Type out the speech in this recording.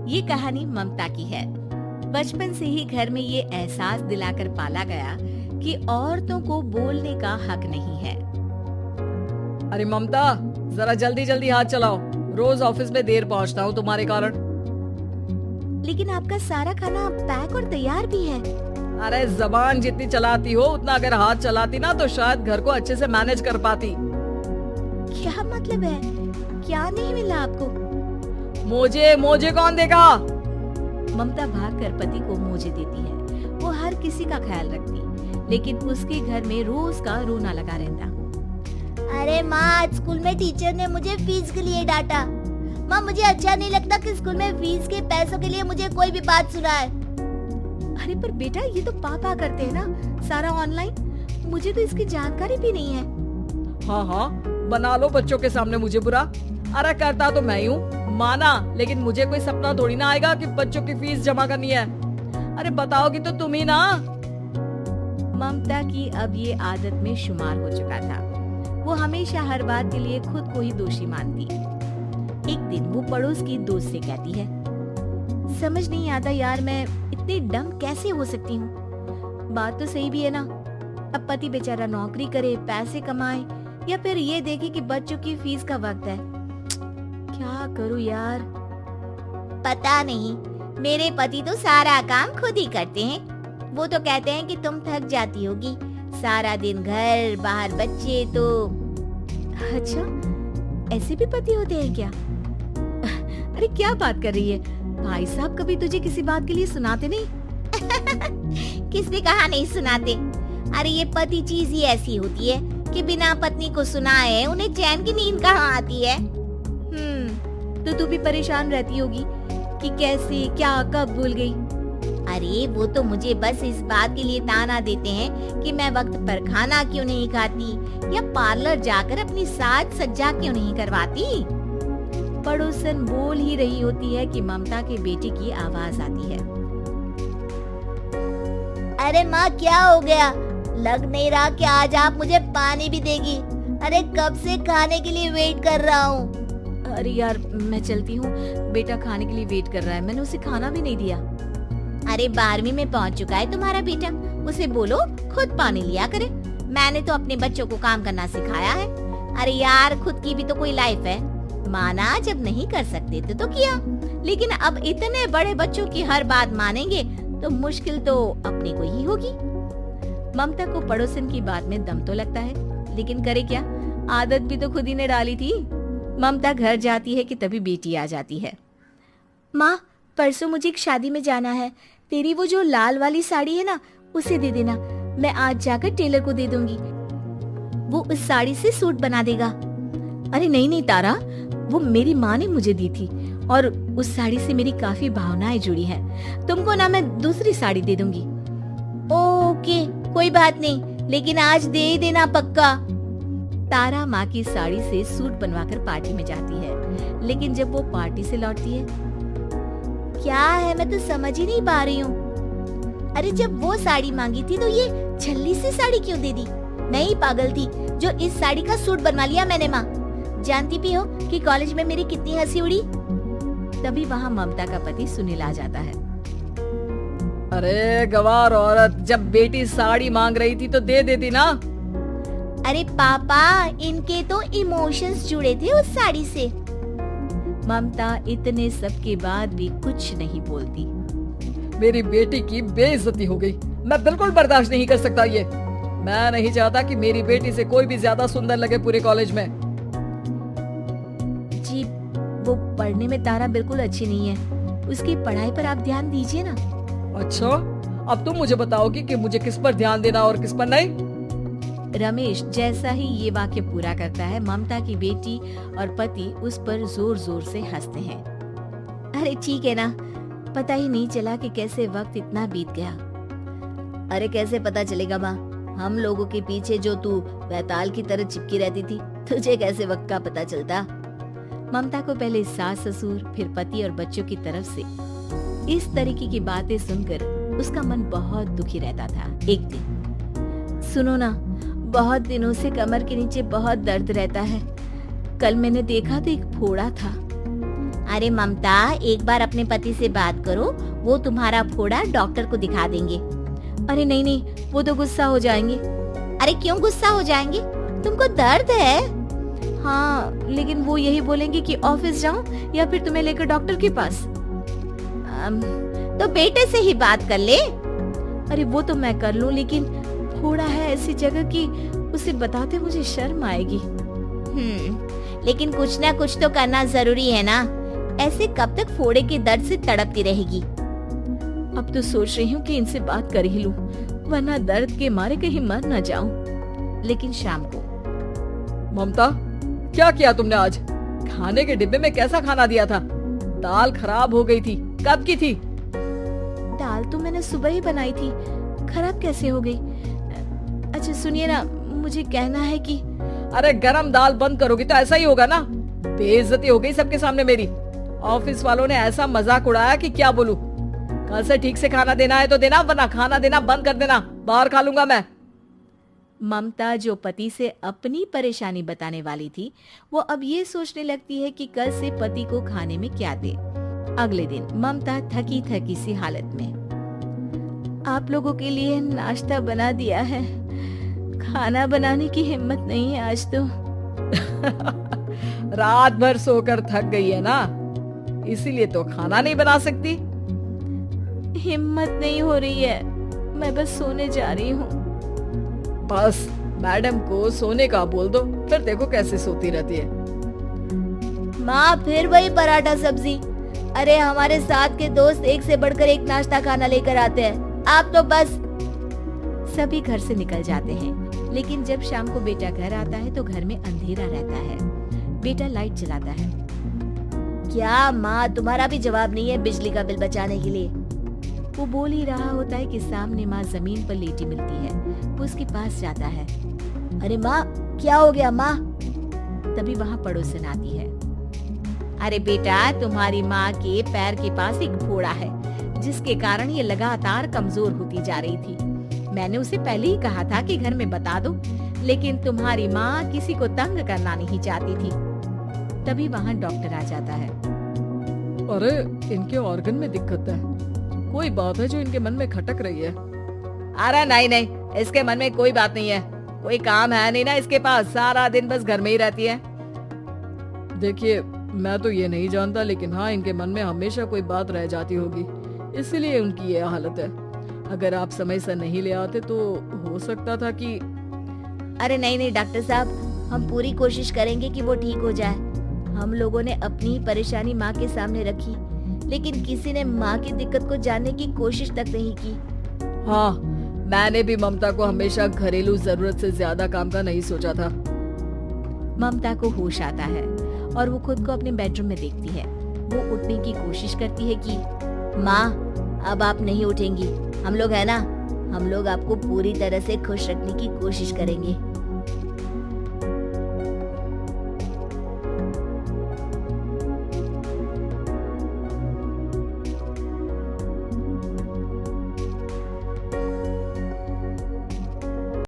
ये कहानी ममता की है। बचपन से ही घर में ये एहसास दिलाकर पाला गया कि औरतों को बोलने का हक नहीं है। अरे ममता, जरा जल्दी जल्दी हाथ चलाओ। रोज ऑफिस में देर पहुंचता हूँ तुम्हारे कारण। लेकिन आपका सारा खाना पैक और तैयार भी है। अरे जबान जितनी चलाती हो उतना अगर हाथ चलाती ना तो शायद घर को अच्छे से मैनेज कर पाती। क्या मतलब है? क्या नहीं मिला आपको? मोजे कौन देगा? ममता भागकर पति को मोजे देती है। वो हर किसी का ख्याल रखती, लेकिन उसके घर में रोज का रोना लगा रहता। अरे माँ, आज स्कूल में टीचर ने मुझे फीस के लिए डांटा। माँ, मुझे अच्छा नहीं लगता कि स्कूल में फीस के पैसों के लिए मुझे कोई भी बात सुनाए। अरे पर बेटा, ये तो पापा करते हैं ना सारा ऑनलाइन। मुझे तो इसकी जानकारी भी नहीं है। हाँ, बना लो बच्चों के सामने मुझे बुरा। अरे करता तो मैं ही हूँ, माना, लेकिन मुझे कोई सपना थोड़ी ना आएगा कि बच्चों की फीस जमा करनी है। अरे बताओगी तो तुम ही ना। ममता की अब ये आदत में शुमार हो चुका था। वो हमेशा हर बात के लिए खुद को ही दोषी मानती। एक दिन वो पड़ोस की दोस्त से कहती है, समझ नहीं आता यार, मैं इतनी डम कैसे हो सकती हूँ। बात तो सही भी है ना। अब पति बेचारा नौकरी करे, पैसे कमाए, या फिर ये देखे कि बच्चों की फीस का वक्त है। क्या करूँ यार। पता नहीं, मेरे पति तो सारा काम खुद ही करते हैं। वो तो कहते हैं कि तुम थक जाती होगी, सारा दिन घर बाहर बच्चे। तो अच्छा, ऐसे भी पति होते हैं क्या? अरे क्या बात कर रही है? भाई साहब कभी तुझे किसी बात के लिए सुनाते नहीं? किसने कहा नहीं सुनाते? अरे ये पति चीज ही ऐसी होती है कि बिना पत्नी को सुनाए उन्हें चैन की नींद कहाँ आती है। तो तू भी परेशान रहती होगी कि कैसे, क्या, कब भूल गई। अरे वो तो मुझे बस इस बात के लिए ताना देते हैं कि मैं वक्त पर खाना क्यों नहीं खाती या पार्लर जाकर अपनी साज सज्जा क्यों नहीं करवाती। पड़ोसन बोल ही रही होती है कि ममता के बेटे की आवाज आती है। अरे माँ, क्या हो गया? लग नहीं रहा कि आज आप मुझे पानी भी देगी। अरे कब से खाने के लिए वेट कर रहा हूँ। अरे यार मैं चलती हूँ, बेटा खाने के लिए वेट कर रहा है। मैंने उसे खाना भी नहीं दिया। अरे 12वीं में पहुँच चुका है तुम्हारा बेटा, उसे बोलो खुद पानी लिया करे। मैंने तो अपने बच्चों को काम करना सिखाया है। अरे यार, खुद की भी तो कोई लाइफ है। माना जब नहीं कर सकते थे तो किया, लेकिन अब इतने बड़े बच्चों की हर बात मानेंगे तो मुश्किल तो अपने को ही होगी। ममता को पड़ोसन की बात में दम तो लगता है, लेकिन करे क्या, आदत भी तो खुद ही ने डाली थी। ममता घर जाती है कि तभी बेटी आ जाती है। माँ, परसों मुझे एक शादी में जाना है। तेरी वो जो लाल वाली साड़ी है ना, उसे दे देना। मैं आज जाकर टेलर को दे दूंगी, वो उस साड़ी से सूट बना देगा। अरे नहीं तारा, वो मेरी माँ ने मुझे दी थी और उस साड़ी से मेरी काफी भावनाएं जुड़ी हैं। तुमको ना मैं दूसरी साड़ी दे दूंगी। ओके, कोई बात नहीं, लेकिन आज दे देना पक्का। तारा माँ की साड़ी से सूट बनवाकर पार्टी में जाती है, लेकिन जब वो पार्टी से लौटती है, क्या है, मैं तो समझ ही नहीं पा रही हूँ। अरे जब वो साड़ी मांगी थी तो ये छल्ली सी साड़ी क्यों दे दी? मैं ही पागल थी जो इस साड़ी का सूट बनवा लिया मैंने। माँ, जानती भी हो कि कॉलेज में मेरी कितनी हंसी उड़ी। तभी वहाँ ममता का पति सुनील आ जाता है। अरे गवार औरत, जब बेटी साड़ी मांग रही थी तो दे देती ना। अरे पापा, इनके तो इमोशंस जुड़े थे उस साड़ी से। ममता इतने सब के बाद भी कुछ नहीं बोलती। मेरी बेटी की बेइज्जती हो गई। मैं बिल्कुल बर्दाश्त नहीं कर सकता ये। मैं नहीं चाहता कि मेरी बेटी से कोई भी ज्यादा सुंदर लगे पूरे कॉलेज में। जी, वो पढ़ने में तारा बिल्कुल अच्छी नहीं है। उसकी पढ़ाई पर आप ध्यान दीजिए ना। अच्छा, अब तुम मुझे बताओगी कि मुझे किस पर ध्यान देना और किस पर नहीं। रमेश जैसा ही ये वाक्य पूरा करता है, ममता की बेटी और पति उस पर जोर जोर से हंसते हैं। अरे ठीक है ना, पता ही नहीं चला कि कैसे वक्त इतना बीत गया। अरे कैसे पता चलेगा माँ, हम लोगों के पीछे जो तू बैताल की तरह चिपकी रहती थी, तुझे कैसे वक्त का पता चलता। ममता को पहले सास ससुर, फिर पति और बच्चों की तरफ से इस तरीके की बातें सुनकर उसका मन बहुत दुखी रहता था। एक दिन, सुनो ना, बहुत दिनों से कमर के नीचे बहुत दर्द रहता है। कल मैंने देखा तो एक फोड़ा था। अरे ममता, एक बार अपने पति से बात करो, वो तुम्हारा फोड़ा डॉक्टर को दिखा देंगे। अरे नहीं नहीं, वो तो गुस्सा हो जाएंगे। अरे क्यों गुस्सा हो जाएंगे? तुमको दर्द है? हाँ, लेकिन वो यही बोलेंगे कि ऑफिस जाऊं या फिर तुम्हें लेकर डॉक्टर के पास। तो बेटे से ही बात कर ले। अरे वो तो मैं कर लूं, लेकिन फोड़ा है ऐसी जगह कि उसे बताते मुझे शर्म आएगी। लेकिन कुछ ना कुछ तो करना जरूरी है ना। ऐसे कब तक फोड़े के दर्द से तड़पती रहेगी? अब तो सोच रही हूँ कि इनसे बात कर ही लूं, वरना दर्द के मारे कहीं मर न जाऊं। लेकिन शाम को। ममता, क्या किया तुमने आज? खाने के डिब्बे में कैसा खाना दिया था? दाल खराब हो गई थी। कब की थी? दाल तो मैंने सुबह ही बनाई थी, खराब कैसे हो गई? अच्छा सुनिए ना, मुझे कहना है कि अरे गरम दाल बंद करोगी तो ऐसा ही होगा ना। बेइज्जती हो गई सबके सामने मेरी। ऑफिस वालों ने ऐसा मजाक उड़ाया कि क्या बोलूं। कल से ठीक से खाना देना है तो देना, वरना खाना देना बंद कर देना। बाहर खा लूंगा मैं। ममता, जो पति से अपनी परेशानी बताने वाली थी, वो अब ये सोचने लगती है कि कल से पति को खाने में क्या दे। अगले दिन ममता थकी थकी सी हालत में, आप लोगों के लिए नाश्ता बना दिया है, खाना बनाने की हिम्मत नहीं है आज तो। रात भर सोकर थक गई है ना, इसीलिए तो खाना नहीं बना सकती। हिम्मत नहीं हो रही है, मैं बस सोने जा रही हूँ। बस मैडम को सोने का बोल दो, फिर देखो कैसे सोती रहती है। माँ, फिर वही पराठा सब्जी। अरे हमारे साथ के दोस्त एक से बढ़कर एक नाश्ता खाना लेकर आते हैं, आप तो बस। सभी घर से निकल जाते हैं, लेकिन जब शाम को बेटा घर आता है तो घर में अंधेरा रहता है। बेटा लाइट जलाता है। क्या माँ, तुम्हारा भी जवाब नहीं है बिजली का बिल बचाने के लिए? वो बोल ही रहा होता है कि सामने माँ जमीन पर लेटी मिलती है। वो उसके पास जाता है। अरे माँ, क्या हो गया माँ? तभी वहाँ पड़ोसन आती है। अरे बेटा, तुम्हारी माँ के पैर के पास एक फोड़ा है, जिसके कारण ये लगातार कमजोर होती जा रही थी। मैंने उसे पहले ही कहा था कि घर में बता दो, लेकिन तुम्हारी माँ किसी को तंग करना नहीं चाहती थी। तभी वहाँ डॉक्टर आ जाता है। अरे इनके ऑर्गन में दिक्कत है, कोई बात है जो इनके मन में खटक रही है। अरे नहीं नहीं, इसके मन में कोई बात नहीं है, कोई काम है नहीं ना इसके पास, सारा दिन बस घर में ही रहती है। देखिए, मैं तो ये नहीं जानता, लेकिन हाँ, इनके मन में हमेशा कोई बात रह जाती होगी, इसीलिए उनकी ये हालत है। अगर आप समय से नहीं ले आते तो हो सकता था कि। अरे नहीं नहीं डॉक्टर साहब, हम पूरी कोशिश करेंगे कि वो ठीक हो जाए। हम लोगों ने अपनी ही परेशानी माँ के सामने रखी, लेकिन किसी ने माँ की दिक्कत को जानने की कोशिश तक नहीं की। हाँ, मैंने भी ममता को हमेशा घरेलू जरूरत से ज्यादा काम का नहीं सोचा था। ममता को होश आता है और वो खुद को अपने बेडरूम में देखती है। वो उठने की कोशिश करती है कि माँ, अब आप नहीं उठेंगी। हम लोग है ना, हम लोग आपको पूरी तरह से खुश रखने की कोशिश करेंगे।